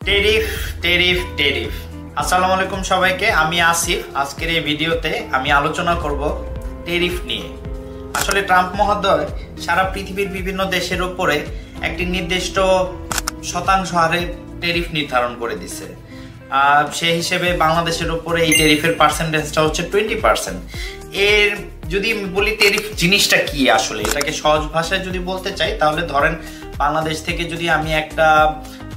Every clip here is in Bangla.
টেরিফ টেরিফ টেরিফ আসসালামু আলাইকুম সবাইকে। আমি আসিফ। আজকের এই ভিডিওতে আমি আলোচনা করব টেরিফ নিয়ে। আসলে ট্রাম্প মহোদয় সারা পৃথিবীর বিভিন্ন দেশের উপরে একটি নির্দিষ্ট শতাংশ হারে টেরিফ নির্ধারণ করে দিছে। সেই হিসেবে বাংলাদেশের উপরে এই টেরিফের পার্সেন্টেজটা হচ্ছে 20%। এর যদি বলি টেরিফ জিনিসটা কি, আসলে এটাকে সহজ ভাষায় যদি বলতে চাই তাহলে ধরেন বাংলাদেশ থেকে যদি আমি একটা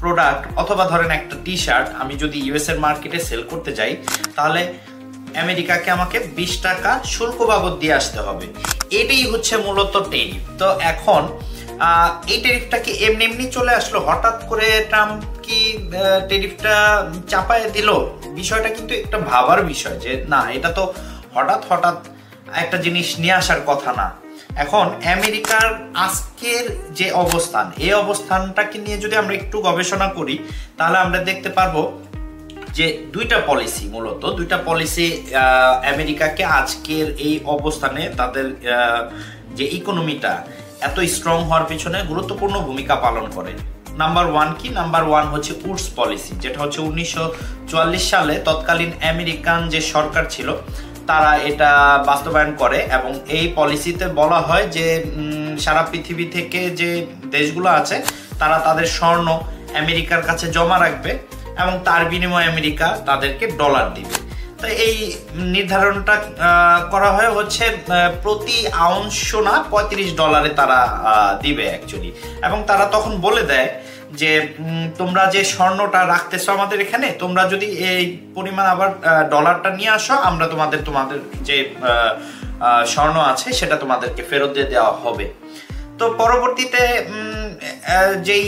প্রোডাক্ট অথবা ধরেন একটা টি শার্ট আমি যদি ইউএস এর মার্কেটে সেল করতে যাই তাহলে আমেরিকাকে আমাকে 20 টাকা শুল্ক বাবদ দিয়ে আসতে হবে। এটাই হচ্ছে মূলত টেরিফ। তো এখন এই টেরিফটা কি এমনি এমনি চলে আসলো? হঠাৎ করে ট্রাম্প কি টেরিফটা চাপায় দিল? বিষয়টা কিন্তু একটা ভাবার বিষয় যে না, এটা তো হঠাৎ হঠাৎ একটা জিনিস নিয়ে আসার কথা না। এখন আমেরিকার আজকের যে অবস্থান, এই অবস্থানটাকে নিয়ে যদি আমরা একটু গবেষণা করি তাহলে আমরা দেখতে পারবো যে দুইটা পলিসি আমেরিকাকে আজকের এই অবস্থানে তাদের যে ইকোনমিটা এত স্ট্রং হওয়ার পিছনে গুরুত্বপূর্ণ ভূমিকা পালন করে। নাম্বার ওয়ান হচ্ছে উডস পলিসি, যেটা হচ্ছে 1944 সালে তৎকালীন আমেরিকান যে সরকার ছিল তারা এটা বাস্তবায়ন করে এবং এই পলিসিতে বলা হয় যে সারা পৃথিবী থেকে যে দেশগুলো আছে তারা তাদের স্বর্ণ আমেরিকার কাছে জমা রাখবে এবং তার বিনিময়ে আমেরিকা তাদেরকে ডলার দিবে। তো এই নির্ধারণটা করা হয় হচ্ছে প্রতি আউন্স সোনা $35 তারা দিবে অ্যাকচুয়ালি। এবং তারা তখন বলে দেয় যে তোমরা যে স্বর্ণটা রাখতেছো আমাদের এখানে, তোমরা যদি এই পরিমাণ আবার ডলারটা নিয়ে আসো, আমরা তোমাদের যে স্বর্ণ আছে সেটা তোমাদেরকে ফেরত দিয়ে দেওয়া হবে। তো পরবর্তীতে যেই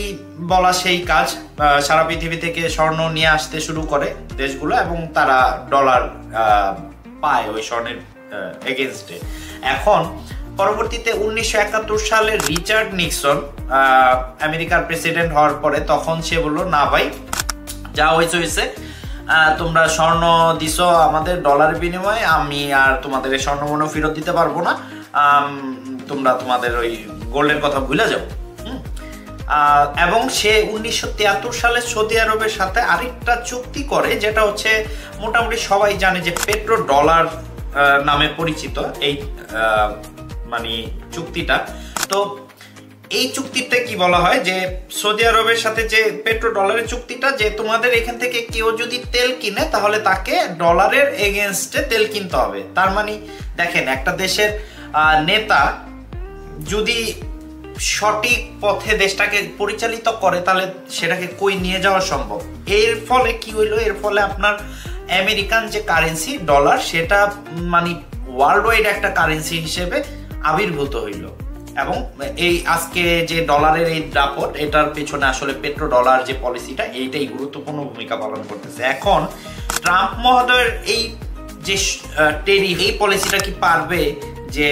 বলা সেই কাজ, সারা পৃথিবী থেকে স্বর্ণ নিয়ে আসতে শুরু করে দেশগুলো এবং তারা ডলার পায় ওই স্বর্ণের এগেনস্টে। এখন পরবর্তীতে 1971 সালে রিচার্ড নিক্সন আমেরিকার প্রেসিডেন্ট হওয়ার পরে তখন সে বললো না ভাই, যা হয়েছে তোমরা স্বর্ণ দিছো আমাদের ডলারের বিনিময়ে, আমি আর তোমাদের এই স্বর্ণমূল্য ফেরত দিতে পারবো না, তোমরা তোমাদের ওই গোল্ডের কথা ভুলে যাও। এবং সে 1973 সালে সৌদি আরবের সাথে আরেকটা চুক্তি করে, যেটা হচ্ছে মোটামুটি সবাই জানে যে পেট্রো ডলার নামে পরিচিত এই মানে চুক্তিটা। তো এই চুক্তিতে কি বলা হয় যে সৌদি আরবের সাথে যে পেট্রো ডলারের চুক্তিটা, যে তোমাদের এখান থেকে কেউ যদি তেল কিনে তাহলে তাকে ডলারের এগেনস্টে তেল কিনতে হবে। তার মানে দেখেন, একটা দেশের নেতা যদি সঠিক পথে দেশটাকে পরিচালিত করে তাহলে সেটাকে কই নিয়ে যাওয়া সম্ভব। এর ফলে কি হইলো, এর ফলে আপনার আমেরিকান যে কারেন্সি ডলার সেটা মানে ওয়ার্ল্ড ওয়াইড একটা কারেন্সি হিসেবে আবির্ভূত হইল। এবং এই আজকে যে ডলারের এই দাপট, এটার পেছনে আসলে পেট্রো ডলার যে পলিসিটা এইটাই গুরুত্বপূর্ণ ভূমিকা পালন করতেছে। এখন ট্রাম্প মহোদয়ের এই যে টেরিফ, এই পলিসিটা কি পারবে যে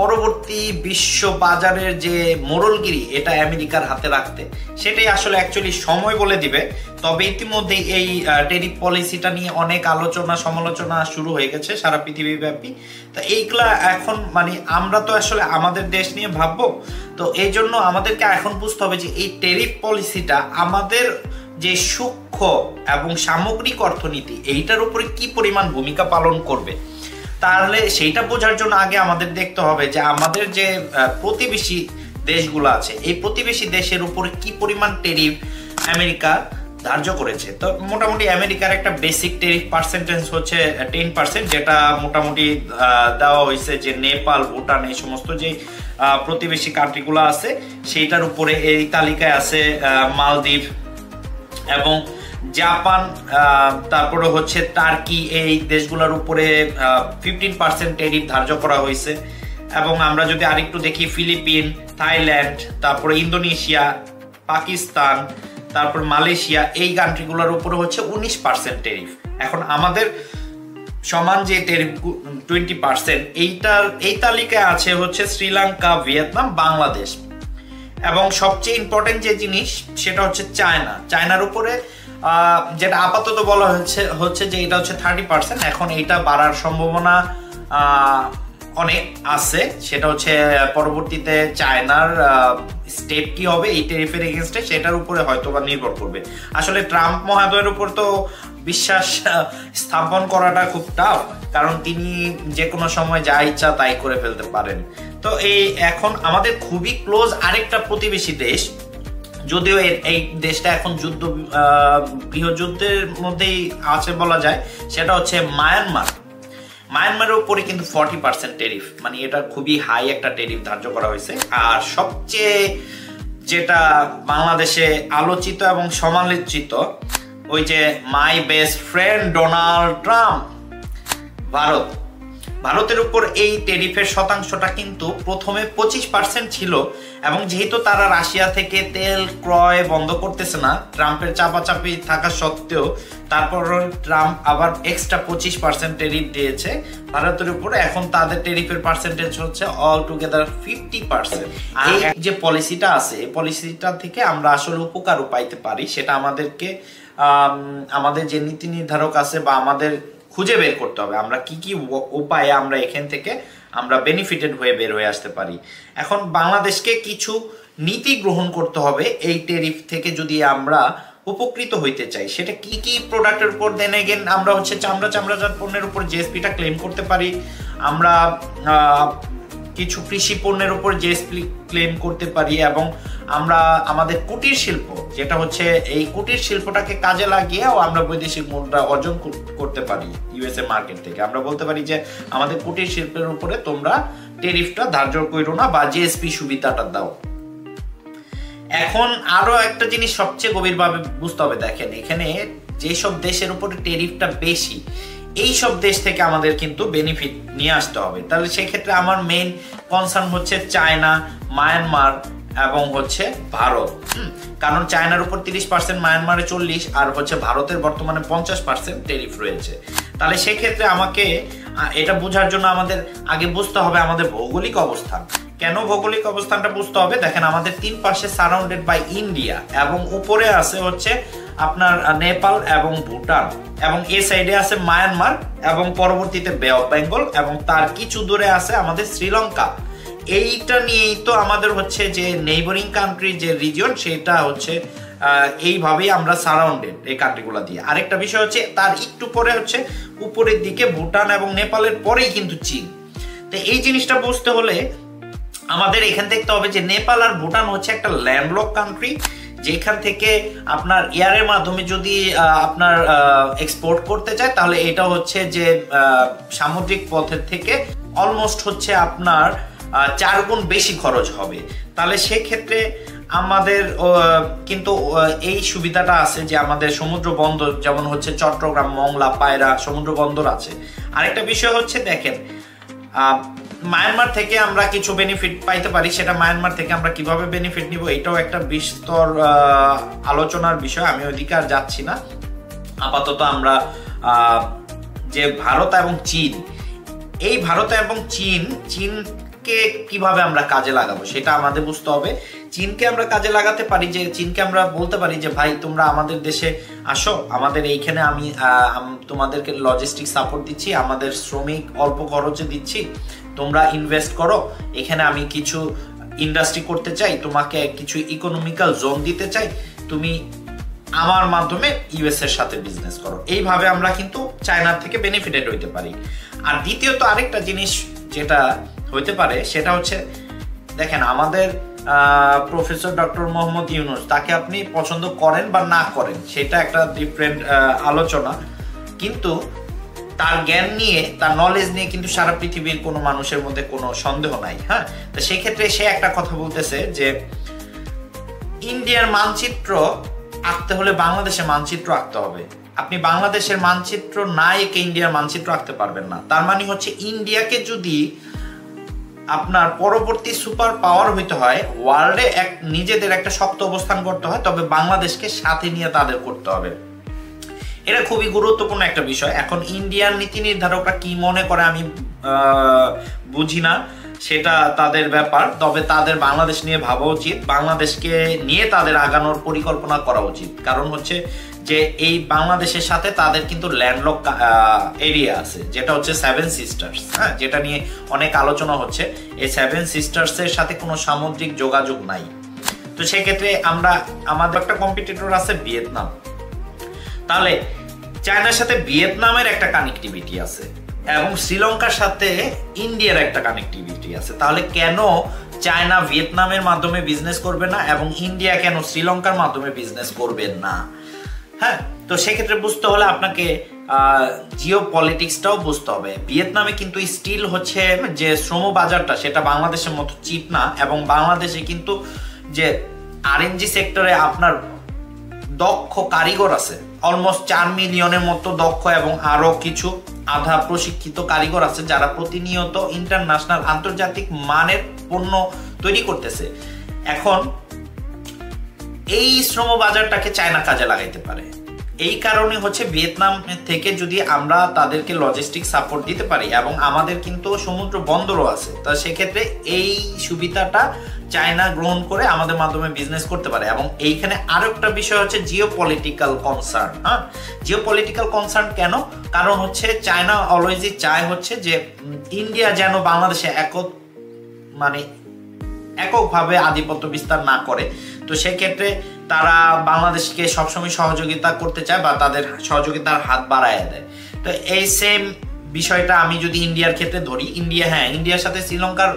পরবর্তী বিশ্ব বাজারের যে মোড়লগিরি এটা আমেরিকার হাতে রাখতে? সেটাই আসলে অ্যাকচুয়ালি সময় বলে দিবে। তবে ইতিমধ্যেই এই টেরিফ পলিসিটা নিয়ে অনেক আলোচনা সমালোচনা শুরু হয়ে গেছে সারা পৃথিবী ব্যাপী। তো এইগুলা এখন মানে আমরা তো আসলে আমাদের দেশ নিয়ে ভাববো, তো এই জন্য আমাদেরকে এখন বুঝতে হবে যে এই টেরিফ পলিসিটা আমাদের যে সূক্ষ্ম এবং সামগ্রিক অর্থনীতি এইটার উপরে কি পরিমাণ ভূমিকা পালন করবে। তাহলে সেইটা বোঝার জন্য আগে আমাদের দেখতে হবে যে আমাদের যে প্রতিবেশী দেশগুলো আছে এই প্রতিবেশী দেশের উপরে কি পরিমাণ টেরিফ আমেরিকা ধার্য করেছে। তো মোটামুটি আমেরিকার একটা বেসিক টেরিফ পার্সেন্টেজ হচ্ছে 10%, যেটা মোটামুটি দেওয়া হয়েছে যে নেপাল, ভুটান এই সমস্ত যে প্রতিবেশী কান্ট্রিগুলো আছে সেইটার উপরে। এই তালিকায় আছে মালদ্বীপ এবং জাপান, তারপরে হচ্ছে টার্কি, এই দেশগুলোর উপরে 15% টেরিফ ধার্য করা হয়েছে। এবং আমরা যদি আরেকটু দেখি ফিলিপিন, থাইল্যান্ড, তারপরে ইন্দোনেশিয়া, পাকিস্তান, তারপর মালয়েশিয়া, এই কান্ট্রিগুলোর উপরে হচ্ছে 19% টেরিফ। এখন আমাদের সমান যে টেরিফ 20%, এই তালিকায় আছে হচ্ছে শ্রীলঙ্কা, ভিয়েতনাম, বাংলাদেশ এবং সবচেয়ে ইম্পর্টেন্ট যে জিনিস সেটা হচ্ছে চায়নার উপরে যেটা আপাতত বলা হচ্ছে যে এটা হচ্ছে 30%। এখন এইটা বাড়ার সম্ভাবনা অনেক আছে, সেটা হচ্ছে পরবর্তীতে চায়নার স্টেপ কি হবে এই টেরিফের এগেনস্টে সেটার উপরে হয়তো বা নির্ভর করবে। আসলে ট্রাম্প মহোদয়ের উপর তো বিশ্বাস স্থাপন করাটা খুব টাফ, কারণ তিনি যে কোনো সময় যা ইচ্ছা তাই করে ফেলতে পারেন। তো এই এখন আমাদের খুবই ক্লোজ আরেকটা প্রতিবেশী দেশ, যদিও এই দেশটা এখন গৃহযুদ্ধের মধ্যেই আছে বলা যায়, সেটা হচ্ছে মায়ানমারের উপরে কিন্তু 40% টেরিফ, মানে এটা খুবই হাই একটা টেরিফ ধার্য করা হয়েছে। আর সবচেয়ে যেটা বাংলাদেশে আলোচিত এবং সমালোচিত, ওই যে my best friend Donald Trump, ভারতের উপর এই টেরিফের শতাংশটা কিন্তু প্রথমে 25% ছিল, এবং যেহেতু তারা রাশিয়া থেকে তেল ক্রয় বন্ধ করতেছে না ট্রাম্পের চাপাচাপি থাকা সত্ত্বেও, তারপর ট্রাম্প আবার এক্সট্রা 25% টেরিফ দিয়েছে ভারতের উপর। এখন তাদের টেরিফের পার্সেন্টেজ হচ্ছে অল টুগেদার 50%। এই যে পলিসিটা আছে, এই পলিসিটা থেকে আমরা আসলে উপকারও পাইতে পারি, সেটা আমাদেরকে আমাদের যে নীতি নির্ধারক আছে বা আমাদের খুঁজে বের করতে হবে আমরা কি কি উপায়ে আমরা এখান থেকে আমরা বেনিফিটেড হয়ে বের হয়ে আসতে পারি। এখন বাংলাদেশকে কিছু নীতি গ্রহণ করতে হবে এই টেরিফ থেকে যদি আমরা উপকৃত হইতে চাই। সেটা কি কি প্রোডাক্টের উপর, দেন এগেন আমরা হচ্ছে চামড়াজাত পণ্যের উপর জিএসপিটা ক্লেম করতে পারি, আমরা কিছু কৃষি পণ্যের উপর জিএসপি ক্লেম করতে পারি, এবং আমরা আমাদের কুটির শিল্প যেটা হচ্ছে এই কুটির শিল্পটাকে কাজে লাগিয়েও আমরা বৈদেশিক মুদ্রা অর্জন করতে পারি ইউএসএ মার্কেট থেকে। আমরা বলতে পারি যে আমাদের কুটির শিল্পের উপরে তোমরা টেরিফটা ধার্য করো না বা জিএসপি সুবিধাটা দাও। এখন আরো একটা জিনিস সবচেয়ে গভীরভাবে বুঝতে হবে, দেখেন এখানে যেসব দেশের উপরে টেরিফটা বেশি এই সব দেশ থেকে আমাদের কিন্তু বেনিফিট নিয়ে আসতে হবে। তাহলে সেক্ষেত্রে আমার মেইন কনসার্ন হচ্ছে চায়না, মায়ানমার এবং হচ্ছে ভারত। কারণ চায়নার উপর 30%, মায়ানমারে 40%, আর হচ্ছে ভারতের বর্তমানে 50% টেরিফ রয়েছে। তাহলে সেক্ষেত্রে আমাকে এটা বোঝার জন্য আমাদের আগে বুঝতে হবে আমাদের ভৌগোলিক অবস্থান। কেন ভৌগোলিক অবস্থানটা বুঝতে হবে, দেখেন আমাদের 3 পাশে সারাউন্ডেড বাই ইন্ডিয়া, এবং উপরে আছে হচ্ছে আপনার নেপাল এবং ভুটান, এবং এই সাইডে আছে মায়ানমার, এবং পরবর্তীতে বে অফ বেঙ্গল, এবং তার কিছু দূরে আছে আমাদের শ্রীলঙ্কা। এইটা নিয়েই তো আমাদের হচ্ছে যে নেইবারিং কান্ট্রি যে রিজিয়ন সেটা হচ্ছে এইভাবেই আমরা সারাউন্ডেড এই কান্ট্রিগুলো দিয়ে। আরেকটা বিষয় হচ্ছে তার একটু পরে হচ্ছে উপরের দিকে ভুটান এবং নেপালের পরেই কিন্তু চীন। তো এই জিনিসটা বুঝতে হলে আমাদের এখান দেখতে হবে যে নেপাল আর ভুটান হচ্ছে একটা ল্যান্ডলক কান্ট্রি, যেখান থেকে আপনার এয়ারের মাধ্যমে যদি আপনার এক্সপোর্ট করতে চায় তাহলে এটা হচ্ছে যে সামুদ্রিক পথের থেকে অলমোস্ট হচ্ছে আপনার 4 গুণ বেশি খরচ হবে। তাহলে সেক্ষেত্রে আমাদের কিন্তু এই সুবিধাটা আছে যে আমাদের সমুদ্র বন্দর যেমন হচ্ছে চট্টগ্রাম, মংলা, পায়রা সমুদ্র বন্দর আছে। আরেকটা বিষয় হচ্ছে দেখেন মায়ানমার থেকে আমরা কিছু বেনিফিট পাইতে পারি, সেটা মায়ানমার থেকে আমরা কিভাবে বেনিফিট নিব এটাও একটা বিস্তর আলোচনার বিষয়, আমি ওইদিকে আর যাচ্ছি না। আপাতত আমরা যে ভারত এবং চীন, এই ভারত এবং চীনকে কিভাবে আমরা কাজে লাগাবো সেটা আমাদের বুঝতে হবে। চীনকে আমরা কাজে লাগাতে পারি যে চীনকে আমরা বলতে পারি যে ভাই তোমরা আমাদের দেশে আসো, আমাদের এইখানে আমি তোমাদেরকে লজিস্টিক সাপোর্ট দিচ্ছি, আমাদের শ্রমিক অল্প খরচে দিচ্ছি, তোমরা ইনভেস্ট করো, এখানে আমি কিছু ইন্ডাস্ট্রি করতে চাই, তোমাকে কিছু ইকোনমিক্যাল জোন দিতে চাই, তুমি আমার মাধ্যমে ইউএস এর সাথে বিজনেস করো। এইভাবে আমরা কিন্তু চায়নার থেকে বেনিফিটেড হইতে পারি। আর দ্বিতীয়ত আরেকটা জিনিস যেটা হইতে পারে সেটা হচ্ছে দেখেন আমাদের প্রফেসর ডক্টর মোহাম্মদ ইউনূস, তাকে আপনি পছন্দ করেন বা না করেন সেটা একটা ডিফারেন্ট আলোচনা, কিন্তু তার জ্ঞান নিয়ে তার নলেজ নিয়ে কিন্তু সারা পৃথিবীর কোনো মানুষের মধ্যে কোনো সন্দেহ নাই। হ্যাঁ, তো সেই ক্ষেত্রে সে একটা কথা বলতেছে যে ইন্ডিয়ার মানচিত্র আঁকতে হলে বাংলাদেশের মানচিত্র আঁকতে হবে। আপনি বাংলাদেশের মানচিত্র না এঁকে ইন্ডিয়ার মানচিত্র আঁকতে পারবেন না। তার মানে হচ্ছে ইন্ডিয়াকে যদি আপনার পরবর্তী সুপার পাওয়ার হইতে হয়, ওয়ার্ল্ডে নিজেদের একটা শক্ত অবস্থান করতে হয়, তবে বাংলাদেশকে সাথে নিয়ে তাদের করতে হবে। এটা খুবই গুরুত্বপূর্ণ একটা বিষয়। এখন ইন্ডিয়ান নীতি নির্ধারকরা কি মনে করে আমি বুঝি না, সেটা তাদের ব্যাপার, তবে তাদের বাংলাদেশ নিয়ে ভাবা উচিত, বাংলাদেশকে নিয়ে তাদের আগানোর পরিকল্পনা করা উচিত। কারণ হচ্ছে যে এই বাংলাদেশের সাথে তাদের কিন্তু ল্যান্ডলক এরিয়া আছে, যেটা হচ্ছে সেভেন সিস্টার্স, হ্যাঁ, যেটা নিয়ে অনেক আলোচনা হচ্ছে। এই সেভেন সিস্টার্সের সাথে কোনো সামুদ্রিক যোগাযোগ নাই। তো সেক্ষেত্রে আমাদের একটা কম্পিটিটর আছে ভিয়েতনাম। তাহলে চায়নার সাথে ভিয়েতনামের একটা কানেক্টিভিটি আছে এবং শ্রীলঙ্কার সাথে ইন্ডিয়ার একটা কানেক্টিভিটি আছে। তাহলে কেন চায়না ভিয়েতনামের মাধ্যমে বিজনেস করবে না এবং ইন্ডিয়া কেন শ্রীলঙ্কার মাধ্যমে বিজনেস করবে না? হ্যাঁ, তো সেক্ষেত্রে বুঝতে হলে আপনাকে জিও পলিটিক্সটাও বুঝতে হবে। ভিয়েতনামে কিন্তু স্টিল হচ্ছে যে শ্রম বাজারটা সেটা বাংলাদেশের মতো চিপ না, এবং বাংলাদেশে কিন্তু যে আরএনজি সেক্টরে আপনার দক্ষ কারিগর আছে অলমোস্ট 4 মিলিয়নের মতো দক্ষ, এবং আরো কিছু আধা প্রশিক্ষিত কারিগর আছে যারা প্রতিনিয়ত ইন্টারন্যাশনাল আন্তর্জাতিক মানের পণ্য তৈরি করতেছে। এখন এই শ্রম বাজারটাকে চায়না কাজে লাগাইতে পারে। এই কারণে হচ্ছে ভিয়েতনাম থেকে যদি আমরা তাদেরকে লজিস্টিক সাপোর্ট দিতে পারি, এবং আমাদের কিন্তু সমুদ্র বন্দরও আছে, তা সেক্ষেত্রে এই সুবিধাটা চায়না গ্রহণ করে আমাদের মাধ্যমে বিজনেস করতে পারে। এবং এইখানে আরো একটা বিষয় হচ্ছে জিও পলিটিক্যাল কনসার্ন। হ্যাঁ, জিও পলিটিক্যাল কনসার্ন কেন? কারণ হচ্ছে চায়না অলওয়েজই চায় হচ্ছে যে ইন্ডিয়া যেন বাংলাদেশে এককভাবে আধিপত্য বিস্তার না করে। তো সেক্ষেত্রে তারা বাংলাদেশকে সবসময় সহযোগিতা করতে চায় বা তাদের সহযোগিতার হাত বাড়ায় দেয়। তো এই সেম বিষয়টা আমি যদি ইন্ডিয়ার ক্ষেত্রে ধরি, ইন্ডিয়ার সাথে শ্রীলঙ্কার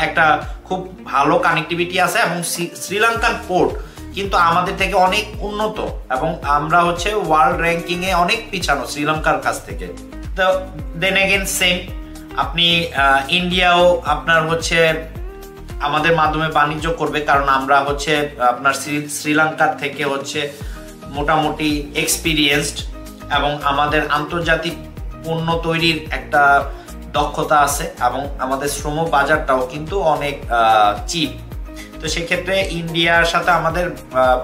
একটা খুব ভালো কানেক্টিভিটি আছে, এবং শ্রীলঙ্কান পোর্ট কিন্তু আমাদের থেকে অনেক উন্নত, এবং আমরা হচ্ছে ওয়ার্ল্ড র্যাঙ্কিং এ অনেক পিছানো শ্রীলঙ্কার কাছ থেকে। তো দেন এগেন সেম, আপনি ইন্ডিয়াও আপনার হচ্ছে আমাদের মাধ্যমে বাণিজ্য করবে, কারণ আমরা হচ্ছে আপনার শ্রীলঙ্কার থেকে হচ্ছে মোটামুটি এক্সপিরিয়েন্সড, এবং আমাদের আন্তর্জাতিক পণ্য তৈরির একটা দক্ষতা আছে, এবং আমাদের শ্রম বাজারটাও কিন্তু অনেক চিপ। তো সেক্ষেত্রে ইন্ডিয়ার সাথে আমাদের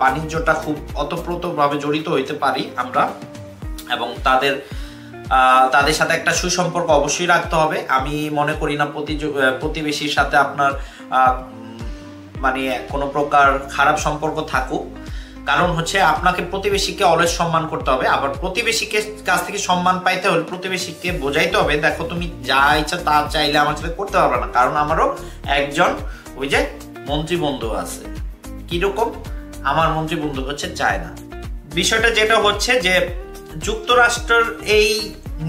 বাণিজ্যটা খুব ওতপ্রোতভাবে জড়িত হইতে পারি আমরা, এবং তাদের সাথে একটা সুসম্পর্ক অবশ্যই রাখতে হবে। আমি মনে করি না প্রতিবেশীর সাথে আপনার কোনো প্রকার খারাপ সম্পর্ক থাকুক, কারণ হচ্ছে আপনাকে প্রতিবেশীকে অলওয়েজ সম্মান করতে হবে। আবার প্রতিবেশীকে কাছ থেকে সম্মান পাইতে হলে প্রতিবেশীকে বোঝাইতে হবে, দেখো তুমি যা ইচ্ছা তা চাইলে আমার সাথে করতে পারবে না, কারণ আমারও একজন ওই যে মন্ত্রী বন্ধু আছে। কিরকম? আমার মন্ত্রী বন্ধু হচ্ছে চায়না। বিষয়টা যেটা হচ্ছে যে যুক্তরাষ্ট্রের এই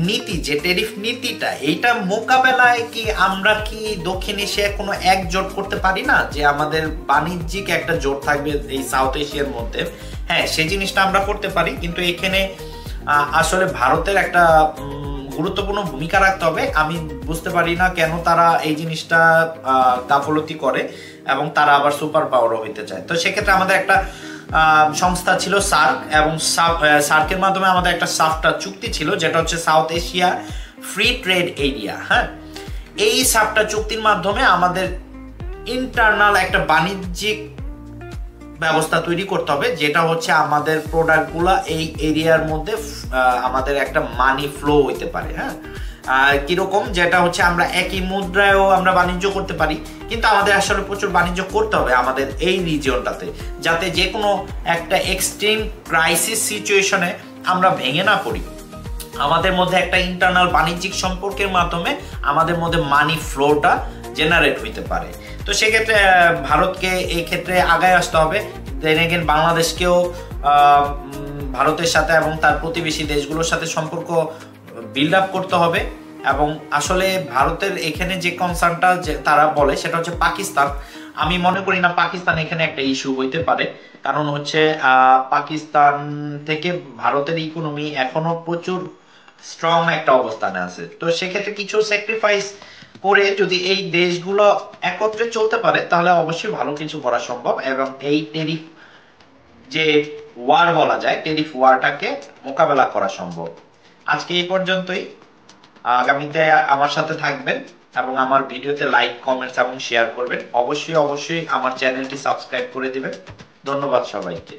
নীতি, যে ট্যারিফ নীতিটা, এইটা মোকাবেলায় আমরা কি দক্ষিণ এশিয়ায় কোনো একজোট করতে পারি না, যে আমাদের বাণিজ্যিক একটা জোট থাকবে এই সাউথ এশিয়ার মধ্যে? হ্যাঁ, সেই জিনিসটা আমরা করতে পারি, কিন্তু এখানে আসলে ভারতের একটা গুরুত্বপূর্ণ ভূমিকা রাখতে হবে। আমি বুঝতে পারি না কেন তারা এই জিনিসটা গাফলতি করে এবং তারা আবার সুপার পাওয়ারও হইতে চায়। তো সেক্ষেত্রে আমাদের একটা সংস্থা ছিল সার্ক, এবং সার্কের মাধ্যমে আমাদের একটা সাফটা চুক্তি ছিল, যেটা হচ্ছে south Asia free trade area. হ্যাঁ, এই সাফটা চুক্তির মাধ্যমে আমাদের ইন্টারনাল একটা বাণিজ্যিক ব্যবস্থা তৈরি করতে হবে, যেটা হচ্ছে আমাদের প্রোডাক্টগুলো এই এরিয়ার মধ্যে আমাদের একটা মানি ফ্লো হইতে পারে। হ্যাঁ, কিরকম? যেটা হচ্ছে আমরা একই মুদ্রায়ও আমরা বাণিজ্য করতে পারি, কিন্তু আমাদের আসলে প্রচুর বাণিজ্য করতে হবে আমাদের এই রিজিয়নটাতে, যাতে যে কোনো একটা এক্সট্রিম ক্রাইসিস সিচুয়েশনে আমরা ভেঙে না পড়ি। আমাদের মধ্যে একটা ইন্টারনাল বাণিজ্যিক সম্পর্কের মাধ্যমে আমাদের মধ্যে মানি ফ্লোটা জেনারেট হইতে পারে। তো সেক্ষেত্রে ভারতকে এই ক্ষেত্রে আগায় আসতে হবে। দেন এগেন বাংলাদেশকেও ভারতের সাথে এবং তার প্রতিবেশী দেশগুলোর সাথে সম্পর্ক বিল্ড আপ করতে হবে। এবং আসলে ভারতের এখানে যে কনসার্নটা তারা বলে সেটা হচ্ছে পাকিস্তান। আমি মনে করি না পাকিস্তান এখানে একটা ইস্যু হইতে পারে, কারণ হচ্ছে পাকিস্তান থেকে ভারতের ইকোনমি এখনো প্রচুর স্ট্রং একটা অবস্থানে আছে। তো সেক্ষেত্রে কিছু স্যাক্রিফাইস করে যদি এই দেশগুলো একত্রে চলতে পারে তাহলে অবশ্যই ভালো কিছু করা সম্ভব, এবং এই টেরিফ যে ওয়ার বলা যায়, টেরিফ ওয়ারটাকে মোকাবেলা করা সম্ভব। আজকে এই পর্যন্তই। আগামীতে আমার সাথে থাকবেন এবং আমার ভিডিওতে লাইক, কমেন্টস এবং শেয়ার করবেন। অবশ্যই আমার চ্যানেলটি সাবস্ক্রাইব করে দিবেন। ধন্যবাদ সবাইকে।